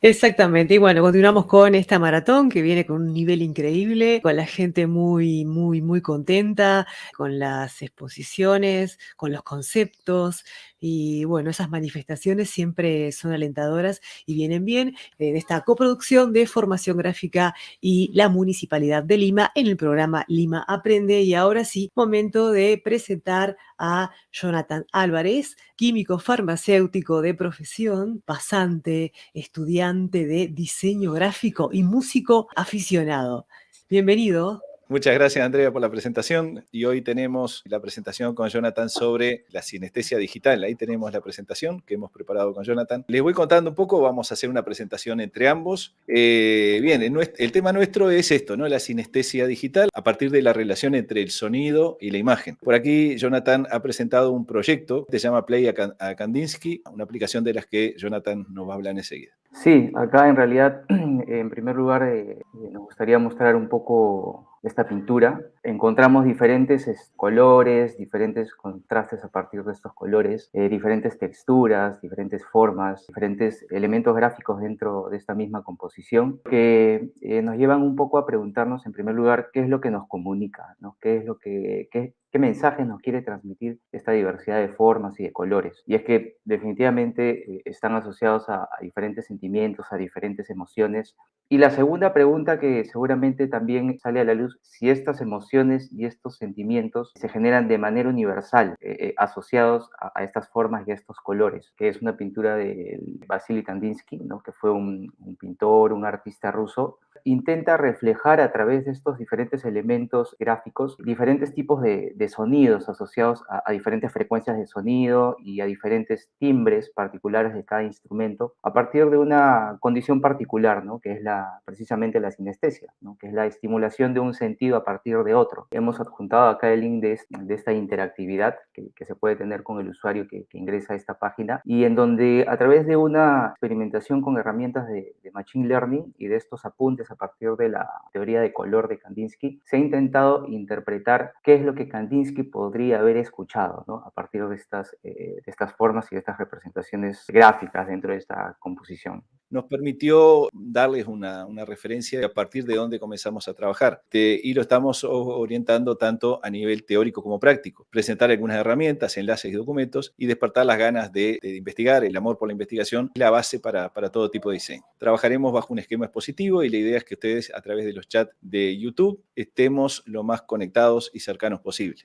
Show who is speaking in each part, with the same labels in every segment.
Speaker 1: Exactamente. Y bueno, continuamos con esta maratón que viene con un nivel increíble, con la gente muy, muy, muy contenta, con las exposiciones, con los conceptos. Y bueno, esas manifestaciones siempre son alentadoras y vienen bien de esta coproducción de Formación Gráfica y la Municipalidad de Lima en el programa Lima Aprende. Y ahora sí, momento de presentar a Jonathan Álvarez, químico farmacéutico de profesión, pasante, estudiante de diseño gráfico y músico aficionado. Bienvenido.
Speaker 2: Muchas gracias, Andrea, por la presentación. Y hoy tenemos la presentación con Jonathan sobre la sinestesia digital. Ahí tenemos la presentación que hemos preparado con Jonathan. Les voy contando un poco, vamos a hacer una presentación entre ambos. Bien, el tema nuestro es esto, ¿no? La sinestesia digital a partir de la relación entre el sonido y la imagen. Por aquí, Jonathan ha presentado un proyecto que se llama Play a Kandinsky, una aplicación de las que Jonathan nos va a hablar enseguida.
Speaker 3: Sí, acá en realidad, en primer lugar, nos gustaría mostrar un poco esta pintura. Encontramos diferentes colores, diferentes contrastes a partir de estos colores, diferentes texturas, diferentes formas, diferentes elementos gráficos dentro de esta misma composición que nos llevan un poco a preguntarnos, en primer lugar, qué es lo que nos comunica, ¿no? ¿Qué mensajes nos quiere transmitir esta diversidad de formas y de colores? Y es que definitivamente están asociados a diferentes sentimientos, a diferentes emociones. Y la segunda pregunta que seguramente también sale a la luz, si estas emociones y estos sentimientos se generan de manera universal, asociados a estas formas y a estos colores, que es una pintura de Vasily Kandinsky, ¿no? Que fue un pintor, un artista ruso. Intenta reflejar a través de estos diferentes elementos gráficos diferentes tipos de sonidos asociados a diferentes frecuencias de sonido y a diferentes timbres particulares de cada instrumento a partir de una condición particular, ¿no? Que es precisamente la sinestesia, ¿no? Que es la estimulación de un sentido a partir de otro. Hemos adjuntado acá el link de esta interactividad que se puede tener con el usuario que ingresa a esta página y en donde a través de una experimentación con herramientas de Machine Learning y de estos apuntes a partir de la teoría de color de Kandinsky, se ha intentado interpretar qué es lo que Kandinsky podría haber escuchado, ¿no? A partir de estas formas y de estas representaciones gráficas dentro de esta composición.
Speaker 2: Nos permitió darles una referencia a partir de donde comenzamos a trabajar. Y lo estamos orientando tanto a nivel teórico como práctico. Presentar algunas herramientas, enlaces y documentos y despertar las ganas de investigar. El amor por la investigación es la base para todo tipo de diseño. Trabajaremos bajo un esquema expositivo y la idea es que ustedes a través de los chats de YouTube estemos lo más conectados y cercanos posible.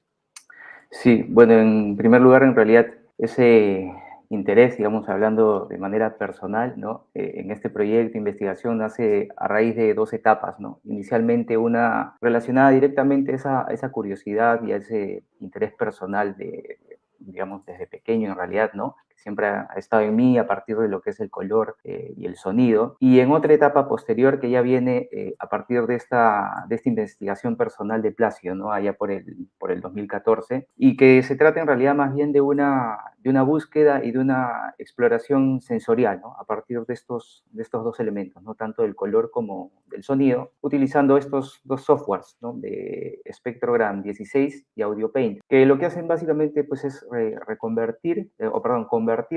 Speaker 3: Sí, bueno, en primer lugar, en realidad, ese interés, digamos, hablando de manera personal, ¿no? En este proyecto de investigación nace a raíz de dos etapas, ¿no? Inicialmente una relacionada directamente a esa curiosidad y a ese interés personal digamos, desde pequeño en realidad, ¿no? Que siempre ha estado en mí a partir de lo que es el color y el sonido. Y en otra etapa posterior que ya viene a partir de esta investigación personal de Plácido, ¿no? Allá por el 2014, y que se trata en realidad más bien de una búsqueda y de una exploración sensorial, ¿no? A partir de estos dos elementos, ¿no? Tanto del color como del sonido, utilizando estos dos softwares, ¿no? De Spectrogram 16 y AudioPaint, que lo que hacen básicamente pues, es convertir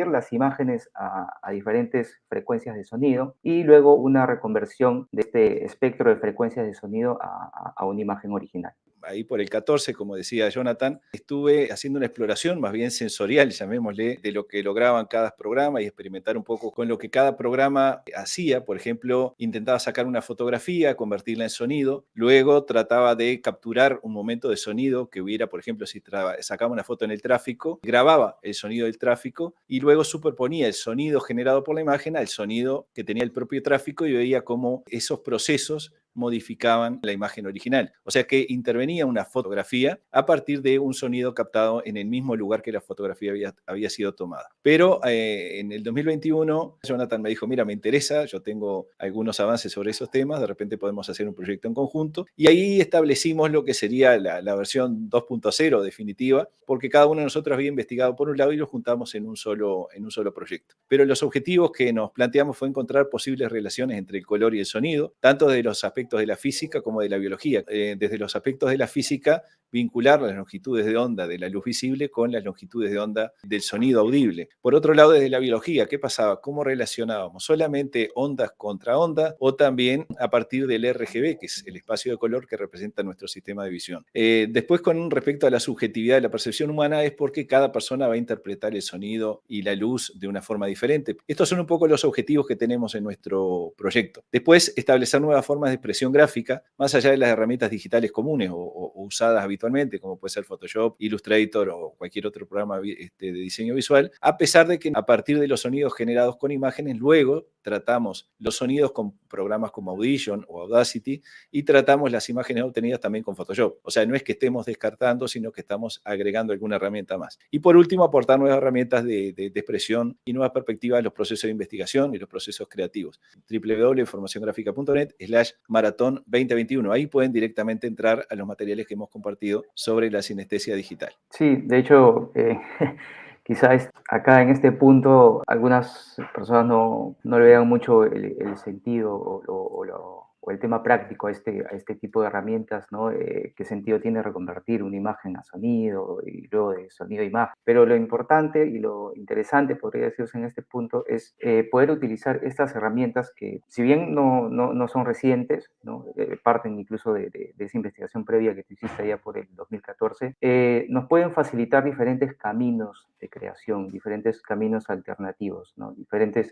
Speaker 3: las imágenes a diferentes frecuencias de sonido y luego una reconversión de este espectro de frecuencias de sonido a una imagen original.
Speaker 2: Ahí por el 14, como decía Jonathan, estuve haciendo una exploración más bien sensorial, llamémosle, de lo que lograban cada programa y experimentar un poco con lo que cada programa hacía. Por ejemplo, intentaba sacar una fotografía, convertirla en sonido, luego trataba de capturar un momento de sonido que hubiera, por ejemplo, si sacaba una foto en el tráfico, grababa el sonido del tráfico y luego superponía el sonido generado por la imagen al sonido que tenía el propio tráfico y veía cómo esos procesos modificaban la imagen original. O sea que intervenía una fotografía a partir de un sonido captado en el mismo lugar que la fotografía había sido tomada. Pero en el 2021, Jonathan me dijo, mira, me interesa, yo tengo algunos avances sobre esos temas, de repente podemos hacer un proyecto en conjunto. Y ahí establecimos lo que sería la versión 2.0 definitiva, porque cada uno de nosotros había investigado por un lado y lo juntamos en un solo proyecto. Pero los objetivos que nos planteamos fue encontrar posibles relaciones entre el color y el sonido, tanto de los aspectos aspectos de la física como de la biología. Desde los aspectos de la física, vincular las longitudes de onda de la luz visible con las longitudes de onda del sonido audible. Por otro lado, desde la biología, ¿qué pasaba? ¿Cómo relacionábamos? ¿Solamente ondas contra ondas o también a partir del RGB, que es el espacio de color que representa nuestro sistema de visión? Después, con respecto a la subjetividad de la percepción humana, es porque cada persona va a interpretar el sonido y la luz de una forma diferente. Estos son un poco los objetivos que tenemos en nuestro proyecto. Después, establecer nuevas formas de expresión gráfica, más allá de las herramientas digitales comunes o usadas habitualmente, como puede ser Photoshop, Illustrator o cualquier otro programa de diseño visual, a pesar de que a partir de los sonidos generados con imágenes, luego tratamos los sonidos con programas como Audition o Audacity y tratamos las imágenes obtenidas también con Photoshop. O sea, no es que estemos descartando, sino que estamos agregando alguna herramienta más. Y por último, aportar nuevas herramientas de expresión y nuevas perspectivas de los procesos de investigación y los procesos creativos. www.informaciongrafica.net/maratón 2021. Ahí pueden directamente entrar a los materiales que hemos compartido sobre la sinestesia digital.
Speaker 3: Sí, de hecho, quizás acá en este punto algunas personas no le vean mucho el sentido o el tema práctico a este tipo de herramientas, ¿no? ¿Qué sentido tiene reconvertir una imagen a sonido y luego de sonido a imagen? Pero lo importante y lo interesante, podría decirse en este punto, es poder utilizar estas herramientas que, si bien no son recientes, ¿no? Parten incluso de esa investigación previa que tú hiciste allá por el 2014, nos pueden facilitar diferentes caminos de creación, diferentes caminos alternativos, ¿no? Diferentes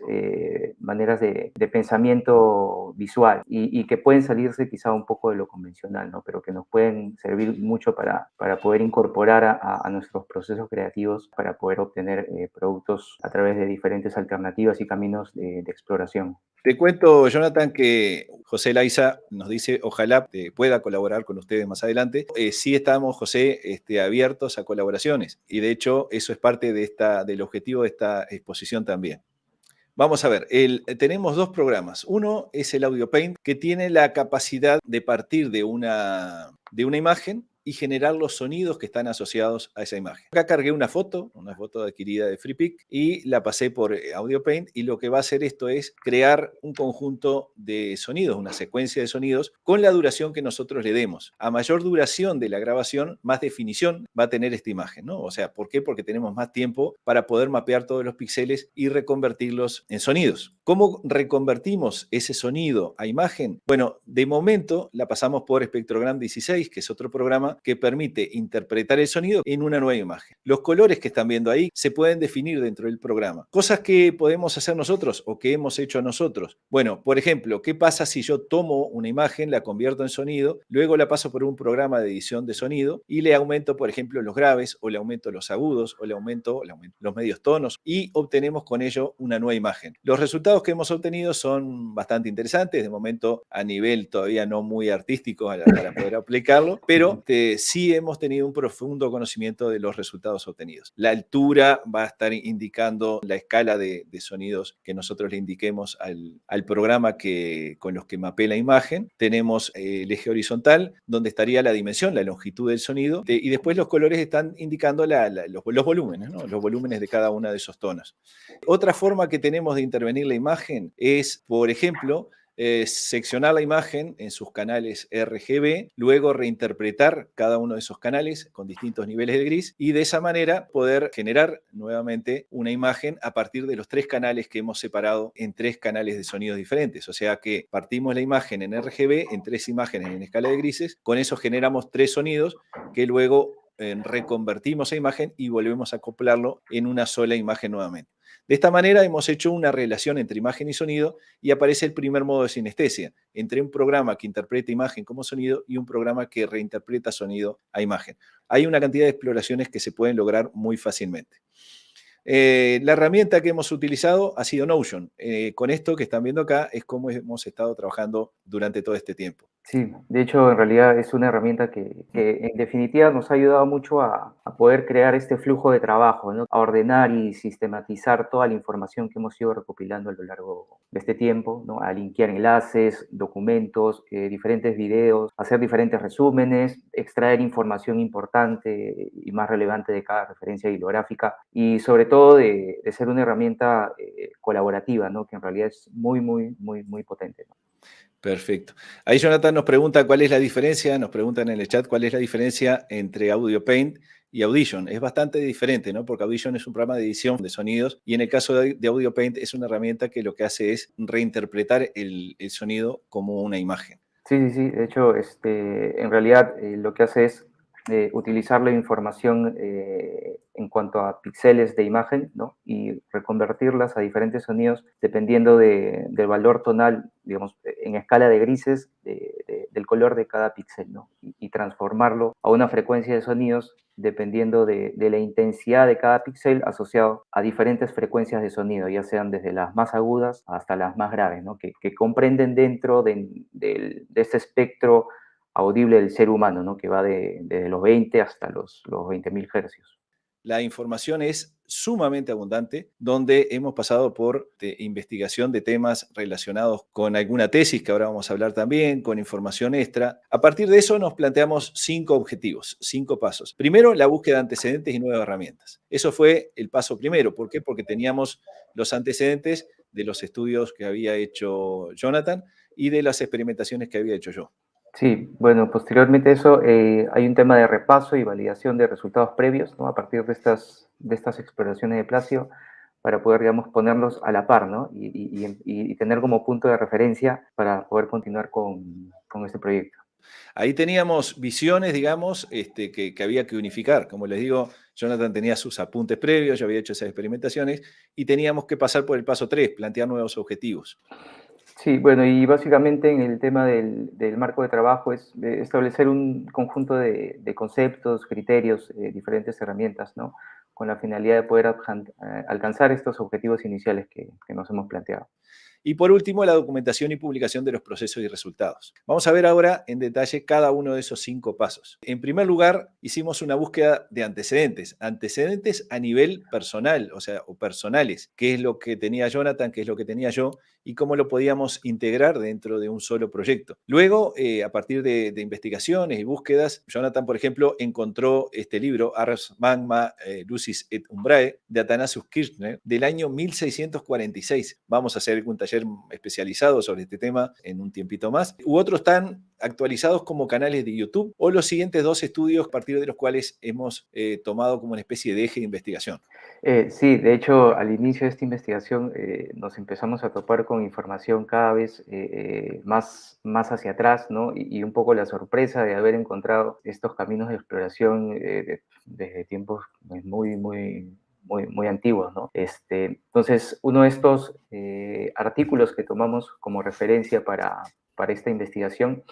Speaker 3: maneras de pensamiento visual y que pueden salirse quizá un poco de lo convencional, ¿no? Pero que nos pueden servir mucho para poder incorporar a nuestros procesos creativos para poder obtener productos a través de diferentes alternativas y caminos de exploración.
Speaker 2: Te cuento, Jonathan, que José Laiza nos dice, ojalá pueda colaborar con ustedes más adelante. Sí estamos, José, abiertos a colaboraciones y de hecho eso es parte del objetivo de esta exposición también. Vamos a ver, tenemos dos programas. Uno es el Audio Paint, que tiene la capacidad de partir de una imagen y generar los sonidos que están asociados a esa imagen. Acá cargué una foto adquirida de FreePic y la pasé por Audio Paint y lo que va a hacer esto es crear un conjunto de sonidos, una secuencia de sonidos con la duración que nosotros le demos. A mayor duración de la grabación, más definición va a tener esta imagen, ¿no? O sea, ¿por qué? Porque tenemos más tiempo para poder mapear todos los píxeles y reconvertirlos en sonidos. ¿Cómo reconvertimos ese sonido a imagen? Bueno, de momento la pasamos por Spectrogram 16, que es otro programa que permite interpretar el sonido en una nueva imagen. Los colores que están viendo ahí se pueden definir dentro del programa. Cosas que podemos hacer nosotros o que hemos hecho nosotros. Bueno, por ejemplo, ¿qué pasa si yo tomo una imagen, la convierto en sonido, luego la paso por un programa de edición de sonido y le aumento, por ejemplo, los graves o le aumento los agudos o le aumento los medios tonos y obtenemos con ello una nueva imagen? Los resultados que hemos obtenido son bastante interesantes, de momento a nivel todavía no muy artístico para poder aplicarlo, pero sí hemos tenido un profundo conocimiento de los resultados obtenidos. La altura va a estar indicando la escala de sonidos que nosotros le indiquemos al programa con los que mapee la imagen. Tenemos el eje horizontal, donde estaría la dimensión, la longitud del sonido, y después los colores están indicando los volúmenes, ¿no? Los volúmenes de cada uno de esos tonos. Otra forma que tenemos de intervenir la imagen es, por ejemplo, seccionar la imagen en sus canales RGB, luego reinterpretar cada uno de esos canales con distintos niveles de gris y de esa manera poder generar nuevamente una imagen a partir de los 3 canales que hemos separado en 3 canales de sonidos diferentes. O sea que partimos la imagen en RGB en 3 imágenes en escala de grises, con eso generamos 3 sonidos que luego reconvertimos a imagen y volvemos a acoplarlo en una sola imagen nuevamente. De esta manera hemos hecho una relación entre imagen y sonido y aparece el primer modo de sinestesia, entre un programa que interpreta imagen como sonido y un programa que reinterpreta sonido a imagen. Hay una cantidad de exploraciones que se pueden lograr muy fácilmente. La herramienta que hemos utilizado ha sido Notion. Con esto que están viendo acá es cómo hemos estado trabajando durante todo este tiempo.
Speaker 3: Sí, de hecho, en realidad es una herramienta que en definitiva nos ha ayudado mucho a poder crear este flujo de trabajo, ¿no? A ordenar y sistematizar toda la información que hemos ido recopilando a lo largo de este tiempo, ¿no? A linkear enlaces, documentos, diferentes videos, hacer diferentes resúmenes, extraer información importante y más relevante de cada referencia bibliográfica y sobre todo de ser una herramienta colaborativa, ¿no? Que en realidad es muy, muy, muy, muy potente, ¿no?
Speaker 2: Perfecto. Ahí Jonathan nos pregunta cuál es la diferencia, nos preguntan en el chat cuál es la diferencia entre Audio Paint y Audition. Es bastante diferente, ¿no? Porque Audition es un programa de edición de sonidos y en el caso de Audio Paint es una herramienta que lo que hace es reinterpretar el sonido como una imagen.
Speaker 3: Sí, sí, sí. De hecho, en realidad lo que hace es utilizar la información en cuanto a píxeles de imagen, ¿no? Y reconvertirlas a diferentes sonidos dependiendo del valor tonal, digamos, en escala de grises del color de cada píxel, ¿no? Y transformarlo a una frecuencia de sonidos dependiendo de la intensidad de cada píxel asociado a diferentes frecuencias de sonido, ya sean desde las más agudas hasta las más graves, ¿no? Que comprenden dentro de este espectro audible del ser humano, ¿no? Que va desde los 20 hasta los 20.000 hercios.
Speaker 2: La información es sumamente abundante, donde hemos pasado por investigación de temas relacionados con alguna tesis, que ahora vamos a hablar también, con información extra. A partir de eso nos planteamos 5 objetivos, 5 pasos. Primero, la búsqueda de antecedentes y nuevas herramientas. Eso fue el paso primero. ¿Por qué? Porque teníamos los antecedentes de los estudios que había hecho Jonathan y de las experimentaciones que había hecho yo.
Speaker 3: Sí, bueno, posteriormente a eso hay un tema de repaso y validación de resultados previos, ¿no? A partir de estas exploraciones de Placio para poder, digamos, ponerlos a la par, ¿no? Y tener como punto de referencia para poder continuar con este proyecto.
Speaker 2: Ahí teníamos visiones, digamos, que había que unificar. Como les digo, Jonathan tenía sus apuntes previos, yo había hecho esas experimentaciones y teníamos que pasar por el paso 3, plantear nuevos objetivos.
Speaker 3: Sí, bueno, y básicamente en el tema del marco de trabajo es establecer un conjunto de conceptos, criterios, diferentes herramientas, ¿no? Con la finalidad de poder alcanzar estos objetivos iniciales que nos hemos planteado.
Speaker 2: Y por último, la documentación y publicación de los procesos y resultados. Vamos a ver ahora en detalle cada uno de esos 5 pasos. En primer lugar, hicimos una búsqueda de antecedentes, antecedentes a nivel personal, o sea, o personales, qué es lo que tenía Jonathan, qué es lo que tenía yo y cómo lo podíamos integrar dentro de un solo proyecto. Luego, a partir de investigaciones y búsquedas, Jonathan, por ejemplo, encontró este libro, Ars Magna Lucis et Umbrae, de Athanasius Kirchner, del año 1646. Vamos a hacer un taller especializado sobre este tema en un tiempito más. U otros están actualizados como canales de YouTube o los siguientes 2 estudios a partir de los cuales hemos tomado como una especie de eje de investigación.
Speaker 3: Sí, de hecho, al inicio de esta investigación nos empezamos a topar con información cada vez más hacia atrás, ¿no? Y un poco la sorpresa de haber encontrado estos caminos de exploración desde tiempos pues, muy antiguos, ¿no? Entonces, uno de estos artículos que tomamos como referencia para esta investigación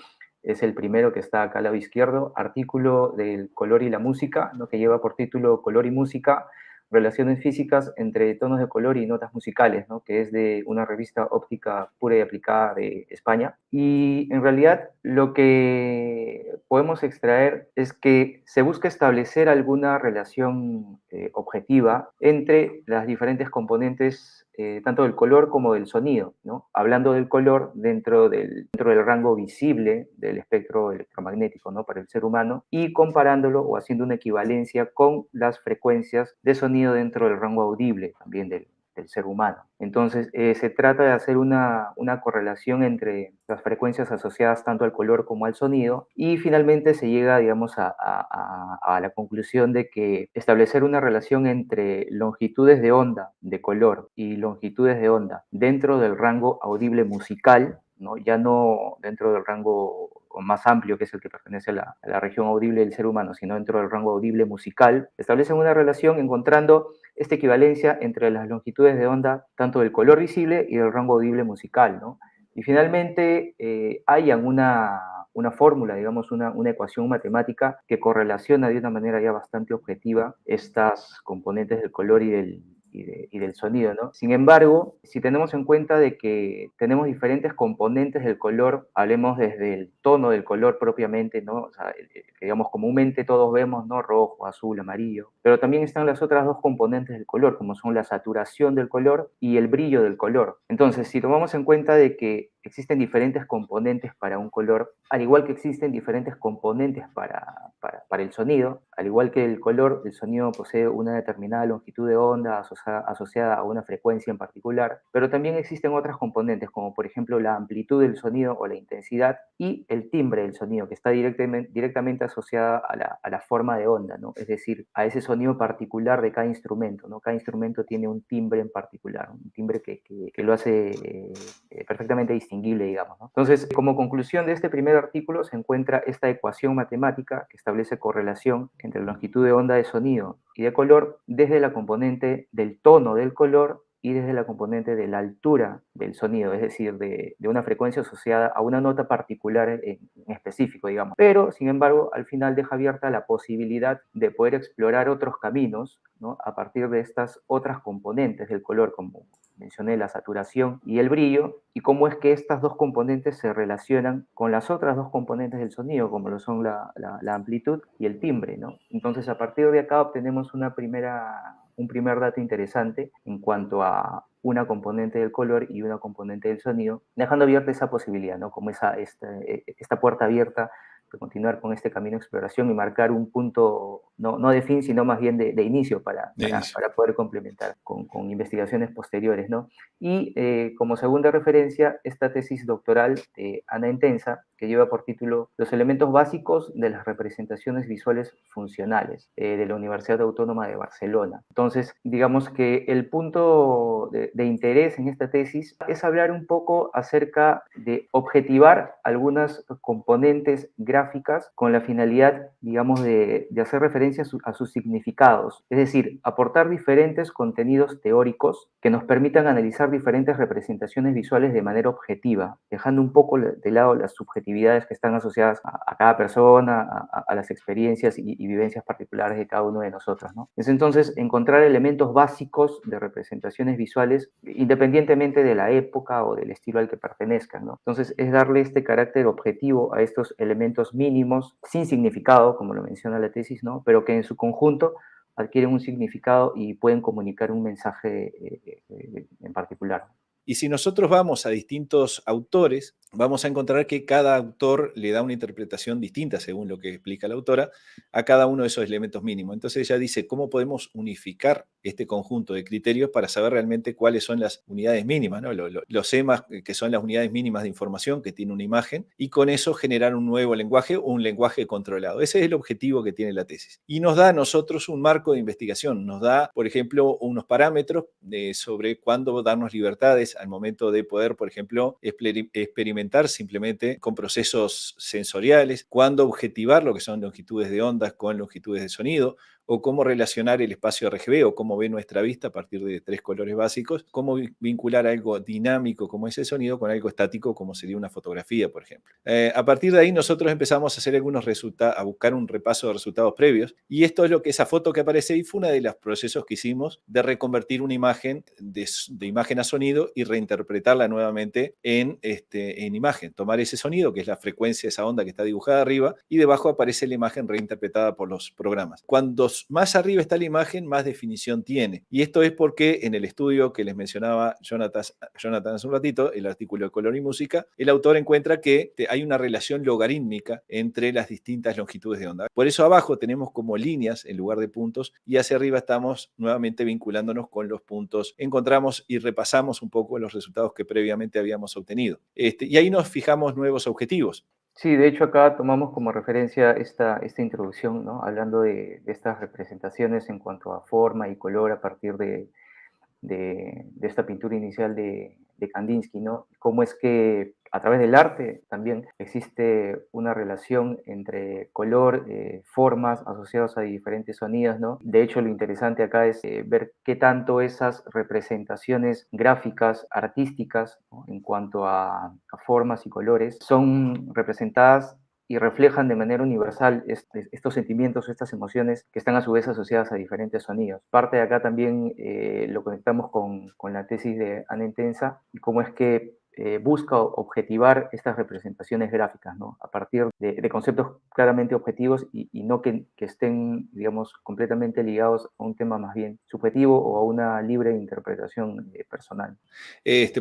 Speaker 3: es el primero que está acá al lado izquierdo, artículo del color y la música, ¿no? Que lleva por título Color y música, relaciones físicas entre tonos de color y notas musicales, ¿no? Que es de una revista óptica pura y aplicada de España. Y en realidad lo que podemos extraer es que se busca establecer alguna relación objetiva entre las diferentes componentes tanto del color como del sonido, ¿no? Hablando del color dentro del rango visible del espectro electromagnético, ¿no? Para el ser humano y comparándolo o haciendo una equivalencia con las frecuencias de sonido dentro del rango audible también del ser humano. Entonces, se trata de hacer una correlación entre las frecuencias asociadas tanto al color como al sonido y finalmente se llega, digamos, a la conclusión de que establecer una relación entre longitudes de onda de color y longitudes de onda dentro del rango audible musical, ¿no? Ya no dentro del rango más amplio, que es el que pertenece a la región audible del ser humano, sino dentro del rango audible musical, establecen una relación encontrando esta equivalencia entre las longitudes de onda tanto del color visible y del rango audible musical, ¿no? Y finalmente hayan una fórmula, digamos, una ecuación matemática que correlaciona de una manera ya bastante objetiva estas componentes del color y del sonido, ¿no? Sin embargo, si tenemos en cuenta de que tenemos diferentes componentes del color, hablemos desde el tono del color propiamente, ¿no? O sea, que digamos comúnmente todos vemos, ¿no? Rojo, azul, amarillo, pero también están las otras dos componentes del color, como son la saturación del color y el brillo del color. Entonces, si tomamos en cuenta de que existen diferentes componentes para un color, al igual que existen diferentes componentes para el sonido. Al igual que el color, el sonido posee una determinada longitud de onda asociada a una frecuencia en particular, pero también existen otras componentes, como por ejemplo la amplitud del sonido o la intensidad y el timbre del sonido, que está directamente asociada a la forma de onda, ¿no? Es decir, a ese sonido particular de cada instrumento, ¿no? Cada instrumento tiene un timbre en particular, un timbre que lo hace perfectamente distinguible, digamos, ¿no? Entonces, como conclusión de este primer artículo se encuentra esta ecuación matemática que establece correlación entre la longitud de onda de sonido y de color desde la componente del tono del color y desde la componente de la altura del sonido, es decir, de una frecuencia asociada a una nota particular en específico, digamos. Pero, sin embargo, al final deja abierta la posibilidad de poder explorar otros caminos, ¿no? A partir de estas otras componentes del color, como mencioné, la saturación y el brillo, y cómo es que estas dos componentes se relacionan con las otras dos componentes del sonido, como lo son la amplitud y el timbre, ¿no? Entonces, a partir de acá obtenemos un primer dato interesante en cuanto a una componente del color y una componente del sonido, dejando abierta esa posibilidad, ¿no? Como esta puerta abierta de continuar con este camino de exploración y marcar un punto, no de fin, sino más bien de inicio
Speaker 2: De inicio.
Speaker 3: para poder complementar con investigaciones posteriores, ¿no? Y como segunda referencia, esta tesis doctoral de Ana Entensa, que lleva por título Los elementos básicos de las representaciones visuales funcionales, de la Universidad Autónoma de Barcelona. Entonces, digamos que el punto de interés en esta tesis es hablar un poco acerca de objetivar algunas componentes gráficas con la finalidad, digamos, de hacer referencia a sus significados, es decir, aportar diferentes contenidos teóricos que nos permitan analizar diferentes representaciones visuales de manera objetiva, dejando un poco de lado las subjetividades que están asociadas a cada persona, a las experiencias y vivencias particulares de cada uno de nosotros, ¿no? Es entonces encontrar elementos básicos de representaciones visuales independientemente de la época o del estilo al que pertenezcan, ¿no? Entonces es darle este carácter objetivo a estos elementos mínimos sin significado, como lo menciona la tesis, ¿no? Pero que en su conjunto adquieren un significado y pueden comunicar un mensaje en particular.
Speaker 2: Y si nosotros vamos a distintos autores, vamos a encontrar que cada autor le da una interpretación distinta, según lo que explica la autora, a cada uno de esos elementos mínimos. Entonces ella dice, ¿cómo podemos unificar este conjunto de criterios para saber realmente cuáles son las unidades mínimas, ¿no? Los EMAs, que son las unidades mínimas de información que tiene una imagen, y con eso generar un nuevo lenguaje o un lenguaje controlado? Ese es el objetivo que tiene la tesis. Y nos da a nosotros un marco de investigación, nos da, por ejemplo, unos parámetros sobre cuándo darnos libertades al momento de poder, por ejemplo, experimentar simplemente con procesos sensoriales, cuándo objetivar lo que son longitudes de ondas con longitudes de sonido, o cómo relacionar el espacio RGB o cómo ve nuestra vista a partir de 3 colores básicos, cómo vincular algo dinámico como es el sonido con algo estático como sería una fotografía, por ejemplo. A partir de ahí nosotros empezamos a hacer algunos resultados, a buscar un repaso de resultados previos, y esto es lo que esa foto que aparece ahí fue uno de los procesos que hicimos de reconvertir una imagen de imagen a sonido y reinterpretarla nuevamente en imagen. Tomar ese sonido, que es la frecuencia de esa onda que está dibujada arriba, y debajo aparece la imagen reinterpretada por los programas. Cuando más arriba está la imagen, más definición tiene. Y esto es porque en el estudio que les mencionaba Jonathan hace un ratito, el artículo de Color y Música, el autor encuentra que hay una relación logarítmica entre las distintas longitudes de onda. Por eso abajo tenemos como líneas en lugar de puntos, y hacia arriba estamos nuevamente vinculándonos con los puntos. Encontramos y repasamos un poco los resultados que previamente habíamos obtenido. Y ahí nos fijamos nuevos objetivos.
Speaker 3: Sí, de hecho acá tomamos como referencia esta introducción, ¿no? Hablando de estas representaciones en cuanto a forma y color a partir de esta pintura inicial de Kandinsky, ¿no? Cómo es que a través del arte también existe una relación entre color, formas asociadas a diferentes sonidos, ¿no? De hecho, lo interesante acá es ver qué tanto esas representaciones gráficas, artísticas, ¿no? En cuanto a formas y colores, son representadas y reflejan de manera universal estos sentimientos, estas emociones que están a su vez asociadas a diferentes sonidos. Parte de acá también lo conectamos con la tesis de Ana Entensa y cómo es que busca objetivar estas representaciones gráficas, ¿no? A partir de conceptos claramente objetivos y no que estén, digamos, completamente ligados a un tema más bien subjetivo o a una libre interpretación personal.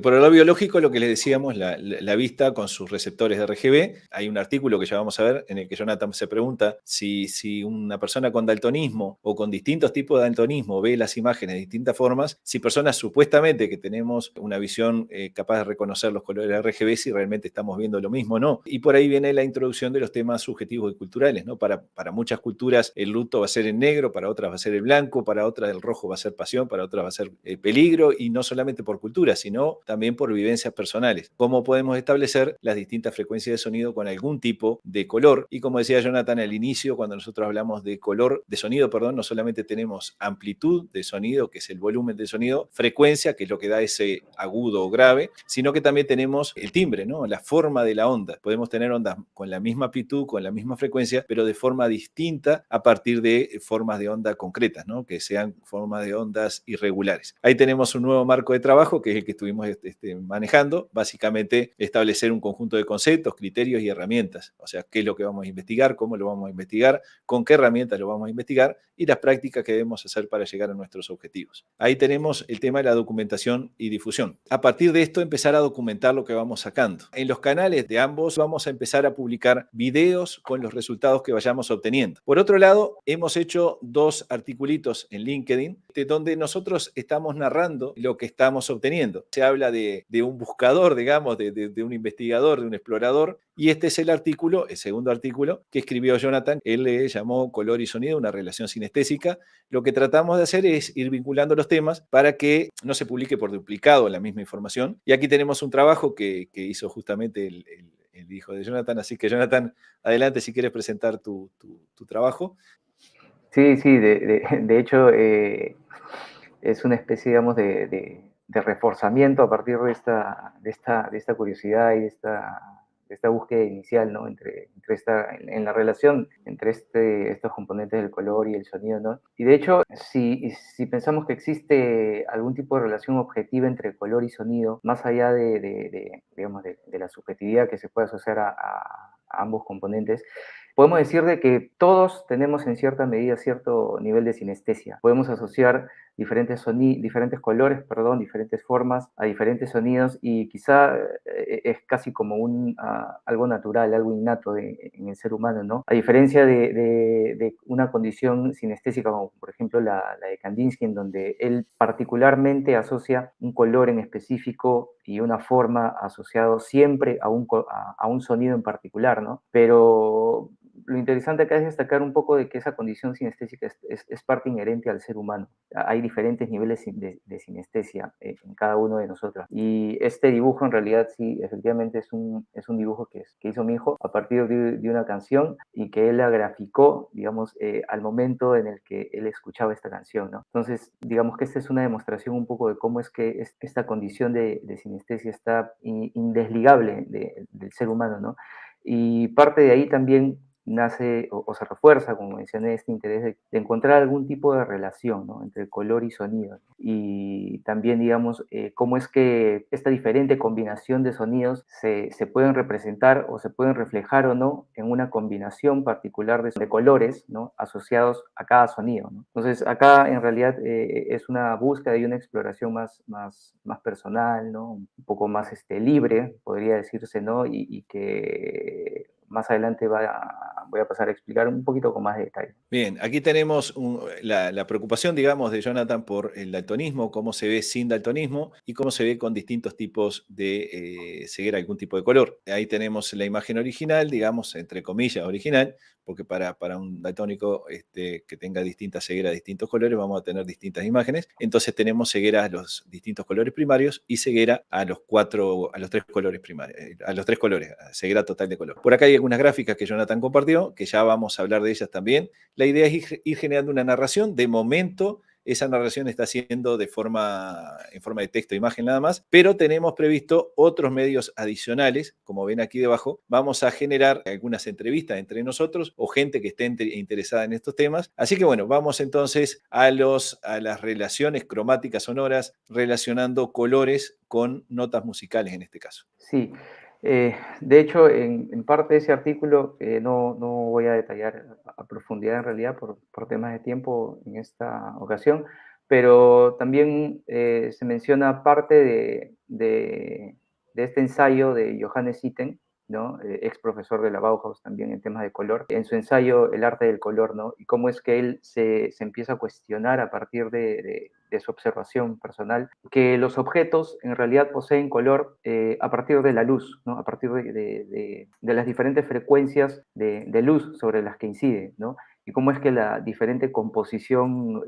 Speaker 2: Por el lado biológico, lo que les decíamos, la vista con sus receptores de RGB. Hay un artículo que ya vamos a ver en el que Jonathan se pregunta si una persona con daltonismo o con distintos tipos de daltonismo ve las imágenes de distintas formas, si personas supuestamente que tenemos una visión capaz de reconocer los colores RGB, si realmente estamos viendo lo mismo o no. Y por ahí viene la introducción de los temas subjetivos y culturales, ¿no? Para muchas culturas el luto va a ser en negro, para otras va a ser el blanco, para otras el rojo va a ser pasión, para otras va a ser peligro, y no solamente por cultura, sino también por vivencias personales. ¿Cómo podemos establecer las distintas frecuencias de sonido con algún tipo de color? Y como decía Jonathan al inicio, cuando nosotros hablamos de sonido, no solamente tenemos amplitud de sonido, que es el volumen de sonido, frecuencia, que es lo que da ese agudo o grave, sino que también tenemos el timbre, ¿no? La forma de la onda. Podemos tener ondas con la misma amplitud, con la misma frecuencia, pero de forma distinta a partir de formas de onda concretas, ¿no? Que sean formas de ondas irregulares. Ahí tenemos un nuevo marco de trabajo, que es el que estuvimos manejando, básicamente establecer un conjunto de conceptos, criterios y herramientas. O sea, qué es lo que vamos a investigar, cómo lo vamos a investigar, con qué herramientas lo vamos a investigar y las prácticas que debemos hacer para llegar a nuestros objetivos. Ahí tenemos el tema de la documentación y difusión. A partir de esto, empezar a documentar lo que vamos sacando. En los canales de ambos vamos a empezar a publicar videos con los resultados que vayamos obteniendo. Por otro lado, hemos hecho 2 articulitos en LinkedIn donde nosotros estamos narrando lo que estamos obteniendo. Se habla de un buscador, digamos, de un investigador, de un explorador, y este es el artículo, el segundo artículo que escribió Jonathan. Él le llamó Color y Sonido, una relación sinestésica. Lo que tratamos de hacer es ir vinculando los temas para que no se publique por duplicado la misma información. Y aquí tenemos un trabajo que hizo justamente el hijo de Jonathan. Así que, Jonathan, adelante si quieres presentar tu trabajo.
Speaker 3: Sí, de hecho, es una especie, digamos, de reforzamiento a partir de esta curiosidad y de esta búsqueda inicial, ¿no? En la relación entre estos componentes del color y el sonido, ¿no? Y de hecho, si pensamos que existe algún tipo de relación objetiva entre color y sonido, más allá digamos, de la subjetividad que se puede asociar a ambos componentes, podemos decir de que todos tenemos en cierta medida cierto nivel de sinestesia. Podemos asociar diferentes colores, diferentes formas a diferentes sonidos, y quizá es casi como algo natural, algo innato en el ser humano, ¿no? A diferencia de una condición sinestésica como por ejemplo la de Kandinsky, en donde él particularmente asocia un color en específico y una forma asociado siempre a un sonido en particular, ¿no? Pero lo interesante acá es destacar un poco de que esa condición sinestésica es parte inherente al ser humano. Hay diferentes niveles de sinestesia en cada uno de nosotros. Y este dibujo en realidad sí, efectivamente es un dibujo que hizo mi hijo a partir de una canción, y que él la graficó, digamos, al momento en el que él escuchaba esta canción, ¿no? Entonces, digamos que esta es una demostración un poco de cómo es que esta condición de sinestesia está indesligable del ser humano, ¿no? Y parte de ahí también nace o se refuerza, como mencioné, este interés de encontrar algún tipo de relación, ¿no? Entre color y sonido. Y también, digamos, cómo es que esta diferente combinación de sonidos se pueden representar o se pueden reflejar o no en una combinación particular de colores, ¿no? Asociados a cada sonido, ¿no? Entonces, acá en realidad es una búsqueda y una exploración más personal, ¿no? Un poco más libre, podría decirse, ¿no? Y que más adelante voy a pasar a explicar un poquito con más detalle.
Speaker 2: Bien, aquí tenemos la preocupación, digamos, de Jonathan por el daltonismo, cómo se ve sin daltonismo y cómo se ve con distintos tipos de ceguera, algún tipo de color. Ahí tenemos la imagen original, digamos, entre comillas, original, porque para un daltónico que tenga distintas cegueras, distintos colores, vamos a tener distintas imágenes. Entonces tenemos ceguera a los distintos colores primarios y ceguera a los 3 colores primarios, a los 3 colores, ceguera total de color. Por acá hay algunas gráficas que Jonathan compartió, que ya vamos a hablar de ellas también. La idea es ir generando una narración. De momento, esa narración está siendo en forma de texto e imagen nada más, pero tenemos previsto otros medios adicionales, como ven aquí debajo. Vamos a generar algunas entrevistas entre nosotros o gente que esté interesada en estos temas. Así que bueno, vamos entonces a las relaciones cromáticas sonoras, relacionando colores con notas musicales en este caso.
Speaker 3: Sí, de hecho, en parte de ese artículo no voy a detallar a profundidad en realidad por temas de tiempo en esta ocasión, pero también se menciona parte de este ensayo de Johannes Itten, ¿no? Ex profesor de la Bauhaus también en temas de color, en su ensayo El arte del color, ¿no? Y cómo es que él se empieza a cuestionar a partir de su observación personal, que los objetos en realidad poseen color a partir de la luz, ¿no? A partir de las diferentes frecuencias de luz sobre las que incide, ¿no? Y cómo es que la diferente composición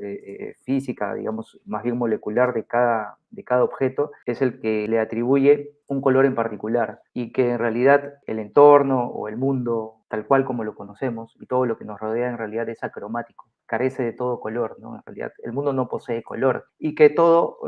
Speaker 3: física, digamos, más bien molecular de cada objeto, es el que le atribuye un color en particular, y que en realidad el entorno o el mundo, tal cual como lo conocemos, y todo lo que nos rodea en realidad es acromático, carece de todo color, ¿no? En realidad el mundo no posee color, y que todo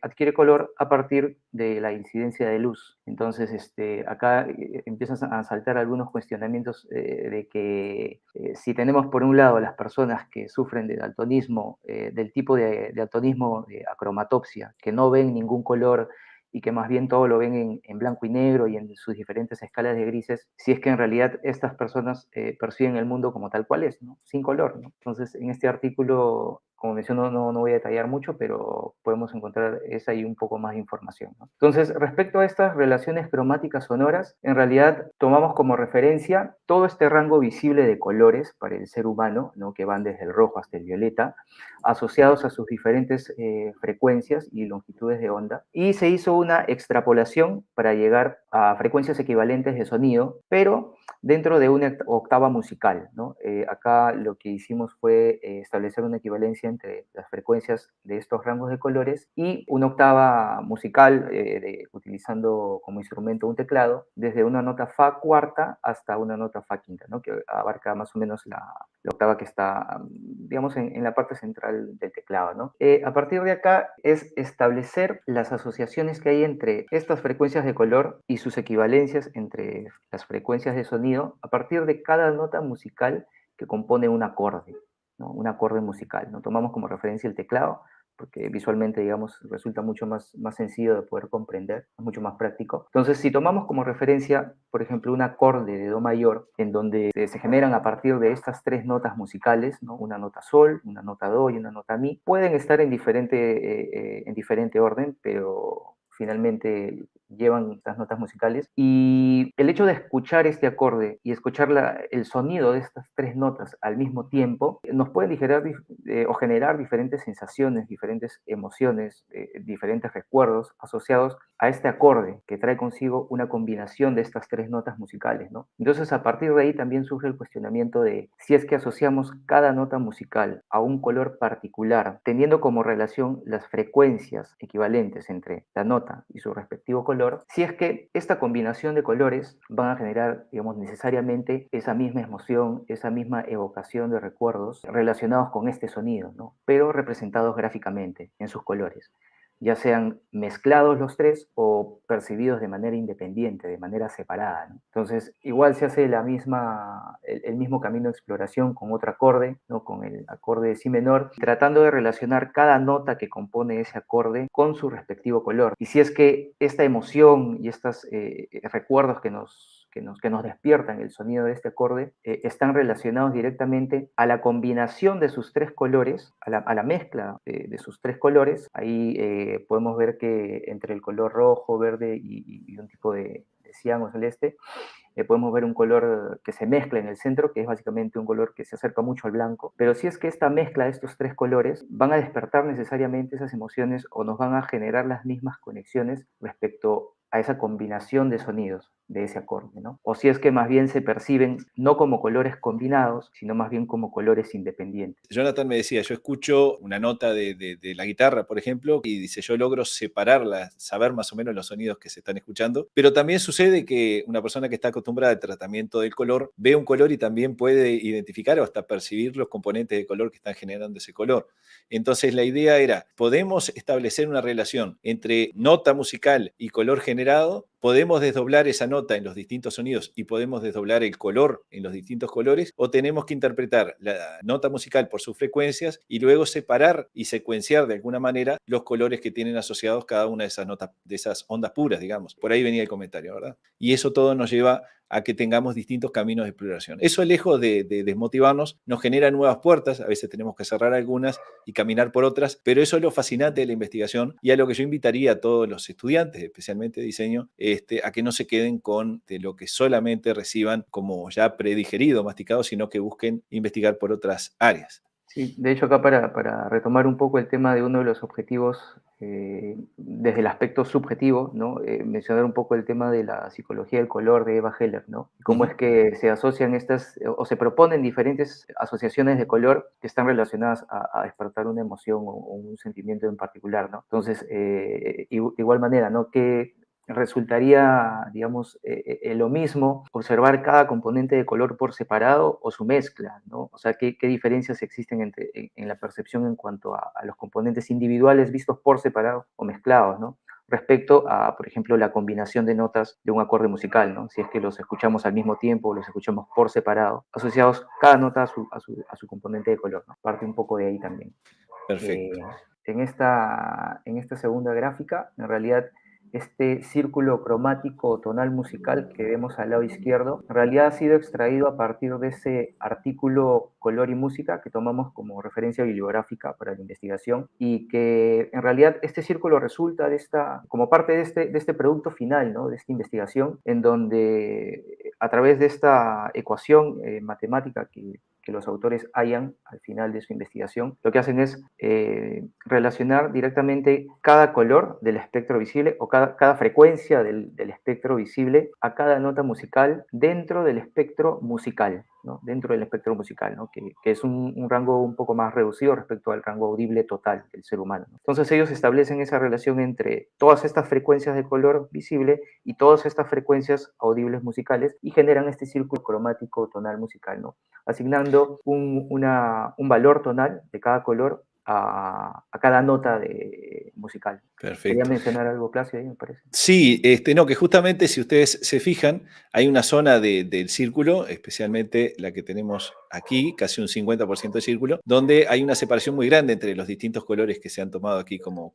Speaker 3: adquiere color a partir de la incidencia de luz. Entonces, acá empiezan a saltar algunos cuestionamientos de que si tenemos por un lado las personas que sufren de daltonismo, del tipo de daltonismo de acromatopsia, que no ven ningún color y que más bien todo lo ven en blanco y negro y en sus diferentes escalas de grises, si es que en realidad estas personas perciben el mundo como tal cual es, ¿no? Sin color, ¿no? Entonces, en este artículo, como menciono, no voy a detallar mucho, pero podemos encontrar esa y un poco más de información, ¿no? Entonces, respecto a estas relaciones cromáticas sonoras, en realidad tomamos como referencia todo este rango visible de colores para el ser humano, ¿no? Que van desde el rojo hasta el violeta, asociados a sus diferentes frecuencias y longitudes de onda, y se hizo una extrapolación para llegar a frecuencias equivalentes de sonido, pero dentro de una octava musical, ¿no? Acá lo que hicimos fue establecer una equivalencia entre las frecuencias de estos rangos de colores y una octava musical utilizando como instrumento un teclado, desde una nota fa cuarta hasta una nota fa quinta, ¿no? Que abarca más o menos la octava que está, digamos, en la parte central del teclado, ¿no? A partir de acá es establecer las asociaciones que hay entre estas frecuencias de color y sus equivalencias entre las frecuencias de sonido a partir de cada nota musical que compone un acorde, ¿no? Un acorde musical, ¿no? Tomamos como referencia el teclado, porque visualmente, digamos, resulta mucho más sencillo de poder comprender, es mucho más práctico. Entonces, si tomamos como referencia, por ejemplo, un acorde de do mayor, en donde se generan a partir de estas tres notas musicales, ¿no? Una nota sol, una nota do y una nota mi, pueden estar en diferente orden, pero finalmente llevan las notas musicales, y el hecho de escuchar este acorde y escuchar el sonido de estas tres notas al mismo tiempo nos puede o generar diferentes sensaciones, diferentes emociones, diferentes recuerdos asociados a este acorde que trae consigo una combinación de estas tres notas musicales, ¿no? Entonces, a partir de ahí también surge el cuestionamiento de si es que asociamos cada nota musical a un color particular, teniendo como relación las frecuencias equivalentes entre la nota y su respectivo color, si es que esta combinación de colores van a generar, digamos, necesariamente esa misma emoción, esa misma evocación de recuerdos relacionados con este sonido, ¿no? Pero representados gráficamente en sus colores, ya sean mezclados los tres o percibidos de manera independiente, de manera separada, ¿no? Entonces, igual se hace el mismo camino de exploración con otro acorde, ¿no? Con el acorde de si menor, tratando de relacionar cada nota que compone ese acorde con su respectivo color. Y si es que esta emoción y estos recuerdos que nos despiertan el sonido de este acorde están relacionados directamente a la combinación de sus tres colores, a la mezcla de sus tres colores. Ahí podemos ver que entre el color rojo, verde y un tipo de cian o celeste, podemos ver un color que se mezcla en el centro, que es básicamente un color que se acerca mucho al blanco. Pero si es que esta mezcla de estos tres colores van a despertar necesariamente esas emociones o nos van a generar las mismas conexiones respecto a esa combinación de sonidos de ese acorde, ¿no? O si es que más bien se perciben no como colores combinados, sino más bien como colores independientes.
Speaker 2: Jonathan me decía, yo escucho una nota de la guitarra, por ejemplo, y dice, yo logro separarla, saber más o menos los sonidos que se están escuchando, pero también sucede que una persona que está acostumbrada al tratamiento del color ve un color y también puede identificar o hasta percibir los componentes de color que están generando ese color. Entonces la idea era, podemos establecer una relación entre nota musical y color generado, podemos desdoblar esa nota en los distintos sonidos y podemos desdoblar el color en los distintos colores, o tenemos que interpretar la nota musical por sus frecuencias y luego separar y secuenciar de alguna manera los colores que tienen asociados cada una de esas notas, de esas ondas puras, digamos. Por ahí venía el comentario, ¿verdad? Y eso todo nos lleva a que tengamos distintos caminos de exploración. Eso, lejos de desmotivarnos, nos genera nuevas puertas, a veces tenemos que cerrar algunas y caminar por otras, pero eso es lo fascinante de la investigación y a lo que yo invitaría a todos los estudiantes, especialmente de diseño, a que no se queden con lo que solamente reciban como ya predigerido, masticado, sino que busquen investigar por otras áreas.
Speaker 3: Sí, de hecho acá para retomar un poco el tema de uno de los objetivos desde el aspecto subjetivo, ¿no? Mencionar un poco el tema de la psicología del color de Eva Heller, ¿no? Cómo es que se asocian estas, o se proponen diferentes asociaciones de color que están relacionadas a despertar una emoción o un sentimiento en particular, ¿no? Entonces, de igual manera, ¿no? Que resultaría, digamos, lo mismo observar cada componente de color por separado o su mezcla, ¿no? O sea, ¿qué diferencias existen en la percepción en cuanto a los componentes individuales vistos por separado o mezclados, ¿no? Respecto a, por ejemplo, la combinación de notas de un acorde musical, ¿no? Si es que los escuchamos al mismo tiempo o los escuchamos por separado, asociados cada nota a su componente de color, ¿no? Parte un poco de ahí también.
Speaker 2: Perfecto.
Speaker 3: En esta segunda gráfica, en realidad, este círculo cromático tonal musical que vemos al lado izquierdo, en realidad ha sido extraído a partir de ese artículo Color y Música que tomamos como referencia bibliográfica para la investigación y que en realidad este círculo resulta como parte de este producto final, ¿no? De esta investigación, en donde a través de esta ecuación matemática que los autores hallan al final de su investigación, lo que hacen es relacionar directamente cada color del espectro visible o cada frecuencia del espectro visible a cada nota musical dentro del espectro musical, ¿no? Dentro del espectro musical, ¿no? Que es un rango un poco más reducido respecto al rango audible total del ser humano, ¿no? Entonces ellos establecen esa relación entre todas estas frecuencias de color visible y todas estas frecuencias audibles musicales y generan este círculo cromático tonal musical, ¿no? Asignando un valor tonal de cada color a cada nota musical. Quería
Speaker 2: Perfecto.
Speaker 3: mencionar algo, Plácido, ahí me parece.
Speaker 2: Sí, no, que justamente si ustedes se fijan, hay una zona del círculo, especialmente la que tenemos aquí, casi un 50% de círculo, donde hay una separación muy grande entre los distintos colores que se han tomado aquí como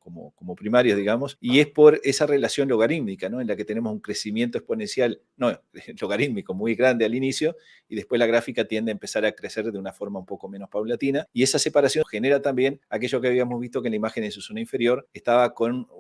Speaker 2: primarios, digamos, y es por esa relación logarítmica, ¿no? En la que tenemos un crecimiento exponencial, no, logarítmico muy grande al inicio, y después la gráfica tiende a empezar a crecer de una forma un poco menos paulatina, y esa separación genera también aquello que habíamos visto que en la imagen en su zona inferior estaba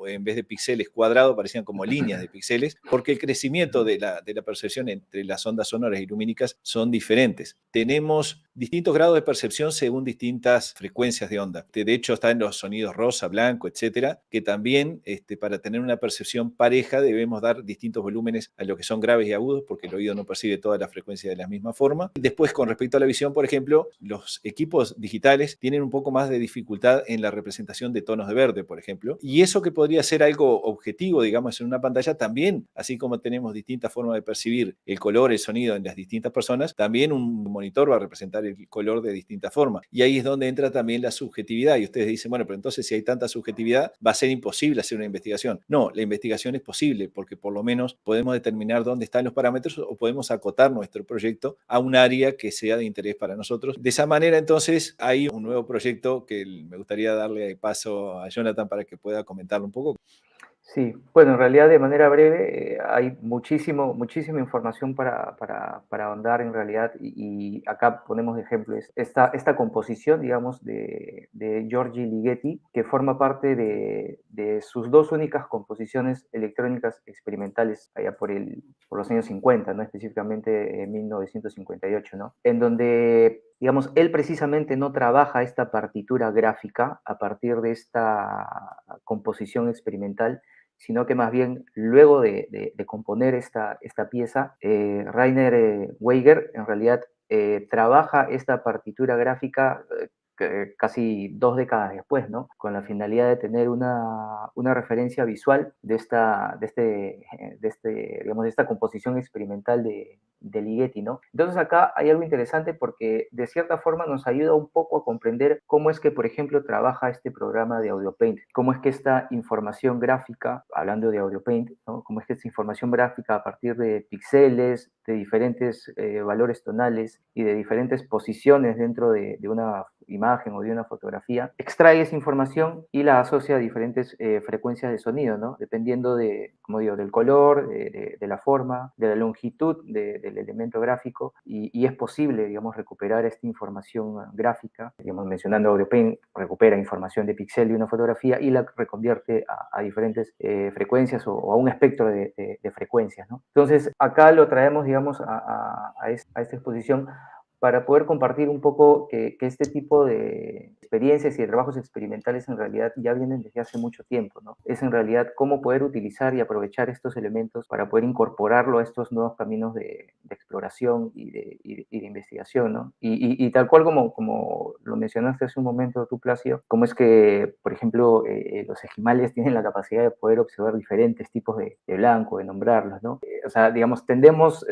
Speaker 2: en vez de píxeles cuadrados, parecían como líneas de píxeles, porque el crecimiento de la percepción entre las ondas sonoras y lumínicas son diferentes. Tenemos distintos grados de percepción según distintas frecuencias de onda. De hecho, están los sonidos rosa, blanco, etcétera, que también para tener una percepción pareja debemos dar distintos volúmenes a lo que son graves y agudos, porque el oído no percibe toda la frecuencia de la misma forma. Después, con respecto a la visión, por ejemplo, los equipos digitales tienen un poco más de dificultad en la representación de tonos de verde, por ejemplo, y eso que podría ser algo objetivo, digamos, en una pantalla, también, así como tenemos distintas formas de percibir el color, el sonido en las distintas personas, también un monitor va a representar el color de distintas formas. Y ahí es donde entra también la subjetividad. Y ustedes dicen, bueno, pero entonces si hay tanta subjetividad, va a ser imposible hacer una investigación. No, la investigación es posible porque por lo menos podemos determinar dónde están los parámetros o podemos acotar nuestro proyecto a un área que sea de interés para nosotros. De esa manera, entonces, hay un nuevo proyecto que me gustaría darle paso a Jonathan para que pueda comentarlo un poco.
Speaker 3: Sí, bueno, en realidad de manera breve hay muchísima información para ahondar en realidad y acá ponemos de ejemplo esta composición, digamos, de Giorgi Ligeti, que forma parte de sus dos únicas composiciones electrónicas experimentales allá por los años 50, ¿no? Específicamente en 1958, ¿no? En donde digamos, él precisamente no trabaja esta partitura gráfica a partir de esta composición experimental, sino que más bien luego de componer esta pieza, Rainer Weiger en realidad trabaja esta partitura gráfica casi 2 décadas después, ¿no? Con la finalidad de tener una referencia visual digamos, de esta composición experimental de Ligeti, ¿no? Entonces acá hay algo interesante porque de cierta forma nos ayuda un poco a comprender cómo es que, por ejemplo, trabaja este programa de AudioPaint, cómo es que esta información gráfica, hablando de AudioPaint, ¿no? Cómo es que esta información gráfica a partir de píxeles, de diferentes valores tonales y de diferentes posiciones dentro de una imagen o de una fotografía, extrae esa información y la asocia a diferentes frecuencias de sonido, ¿no? Dependiendo como digo, del color, de la forma, de la longitud del elemento gráfico y es posible, digamos, recuperar esta información gráfica, digamos, mencionando AudioPaint, recupera información de píxel de una fotografía y la reconvierte a diferentes frecuencias o a un espectro de frecuencias, ¿no? Entonces, acá lo traemos, digamos, a esta exposición para poder compartir un poco que este tipo de experiencias y de trabajos experimentales en realidad ya vienen desde hace mucho tiempo, ¿no? Es en realidad cómo poder utilizar y aprovechar estos elementos para poder incorporarlo a estos nuevos caminos de exploración y de investigación, ¿no? Y tal cual como lo mencionaste hace un momento tú, Plácido, cómo es que, por ejemplo, los ejimales tienen la capacidad de poder observar diferentes tipos de blanco, de nombrarlos, ¿no? O sea, digamos, tendemos,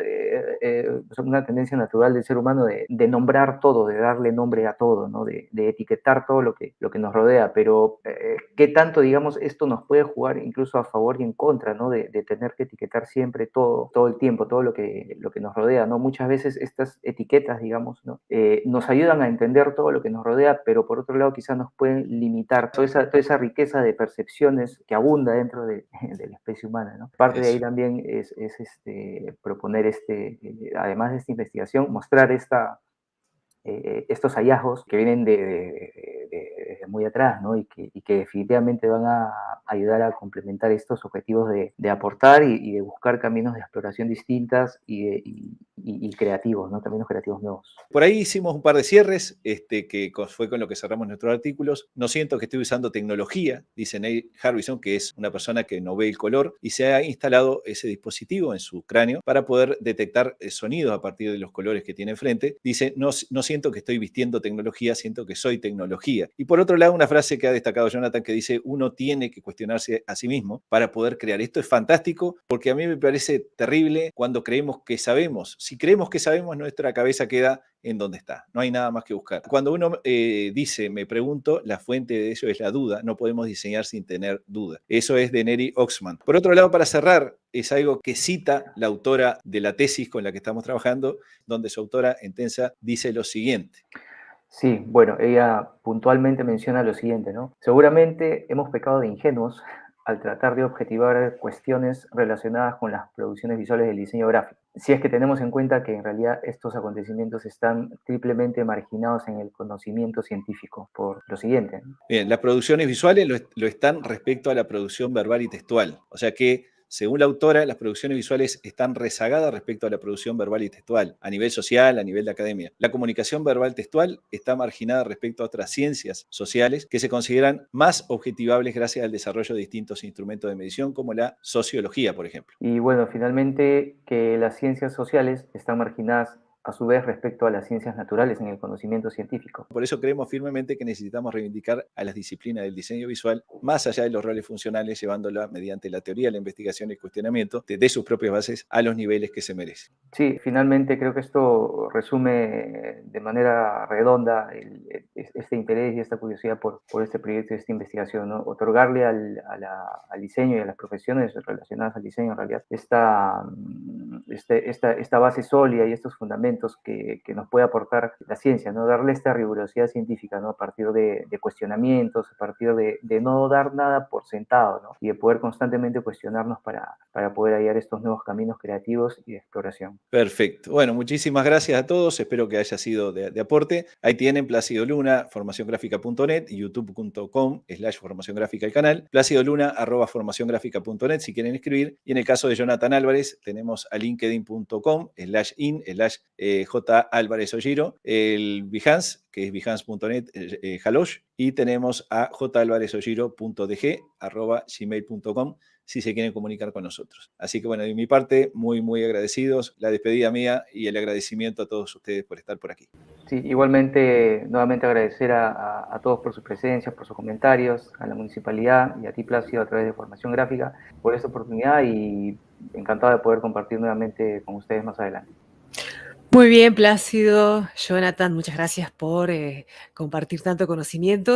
Speaker 3: una tendencia natural del ser humano de nombrar todo, de darle nombre a todo, ¿no? De etiquetar todo lo que nos rodea, pero ¿qué tanto, digamos, esto nos puede jugar incluso a favor y en contra, ¿no? De tener que etiquetar siempre todo el tiempo, todo lo que nos rodea, ¿no? Muchas veces estas etiquetas, digamos, ¿no? Nos ayudan a entender todo lo que nos rodea, pero por otro lado quizás nos pueden limitar toda esa riqueza de percepciones que abunda dentro de la especie humana, ¿no? Parte de ahí también es proponer además de esta investigación, mostrar estos hallazgos que vienen de muy atrás, ¿no? Y que definitivamente van a ayudar a complementar estos objetivos de aportar y de buscar caminos de exploración distintas y creativos, ¿no? Caminos creativos nuevos.
Speaker 2: Por ahí hicimos un par de cierres, que fue con lo que cerramos nuestros artículos. No siento que estoy usando tecnología, dice Neil Harbison, que es una persona que no ve el color, y se ha instalado ese dispositivo en su cráneo para poder detectar sonidos a partir de los colores que tiene enfrente. Dice, no siento que estoy vistiendo tecnología, siento que soy tecnología. Y por otro lado, una frase que ha destacado Jonathan que dice, uno tiene que cuestionarse a sí mismo para poder crear. Esto es fantástico porque a mí me parece terrible cuando creemos que sabemos. Si creemos que sabemos, nuestra cabeza queda en donde está. No hay nada más que buscar. Cuando uno dice, me pregunto, la fuente de ello es la duda. No podemos diseñar sin tener duda. Eso es de Neri Oxman. Por otro lado, para cerrar, es algo que cita la autora de la tesis con la que estamos trabajando, donde su autora en Tensa dice lo siguiente.
Speaker 3: Sí, bueno, ella puntualmente menciona lo siguiente, ¿no? Seguramente hemos pecado de ingenuos al tratar de objetivar cuestiones relacionadas con las producciones visuales del diseño gráfico. Si es que tenemos en cuenta que en realidad estos acontecimientos están triplemente marginados en el conocimiento científico, por lo siguiente, ¿no?
Speaker 2: Bien, las producciones visuales lo están respecto a la producción verbal y textual. O sea que, según la autora, las producciones visuales están rezagadas respecto a la producción verbal y textual, a nivel social, a nivel de academia. La comunicación verbal-textual está marginada respecto a otras ciencias sociales que se consideran más objetivables gracias al desarrollo de distintos instrumentos de medición, como la sociología, por ejemplo.
Speaker 3: Y bueno, finalmente que las ciencias sociales están marginadas a su vez respecto a las ciencias naturales en el conocimiento científico.
Speaker 2: Por eso creemos firmemente que necesitamos reivindicar a las disciplinas del diseño visual más allá de los roles funcionales, llevándola mediante la teoría, la investigación y el cuestionamiento de sus propias bases a los niveles que se merecen.
Speaker 3: Sí, finalmente creo que esto resume de manera redonda este interés y esta curiosidad por este proyecto y esta investigación, ¿no? Otorgarle al diseño y a las profesiones relacionadas al diseño en realidad esta base sólida y estos fundamentos que nos puede aportar la ciencia, ¿no? Darle esta rigurosidad científica, ¿no? A partir de cuestionamientos, a partir de no dar nada por sentado, ¿no? Y de poder constantemente cuestionarnos para poder hallar estos nuevos caminos creativos y de exploración.
Speaker 2: Perfecto. Bueno, muchísimas gracias a todos. Espero que haya sido de aporte. Ahí tienen Plácido Luna, formaciongráfica.net, youtube.com/formaciongráfica el canal, placidoluna@formaciongráfica.net si quieren escribir. Y en el caso de Jonathan Álvarez, tenemos a linkedin.com/in/ J. Álvarez Olliro, el Behance, que es behance.net, Halosh, y tenemos a jalvarezoliro.dg@gmail.com si se quieren comunicar con nosotros. Así que bueno, de mi parte, muy, muy agradecidos. La despedida mía y el agradecimiento a todos ustedes por estar por aquí.
Speaker 3: Sí, igualmente, nuevamente agradecer a todos por su presencia, por sus comentarios, a la municipalidad y a ti, Plácido, a través de Formación Gráfica, por esta oportunidad y encantado de poder compartir nuevamente con ustedes más adelante.
Speaker 1: Muy bien, Plácido, Jonathan, muchas gracias por compartir tanto conocimientos.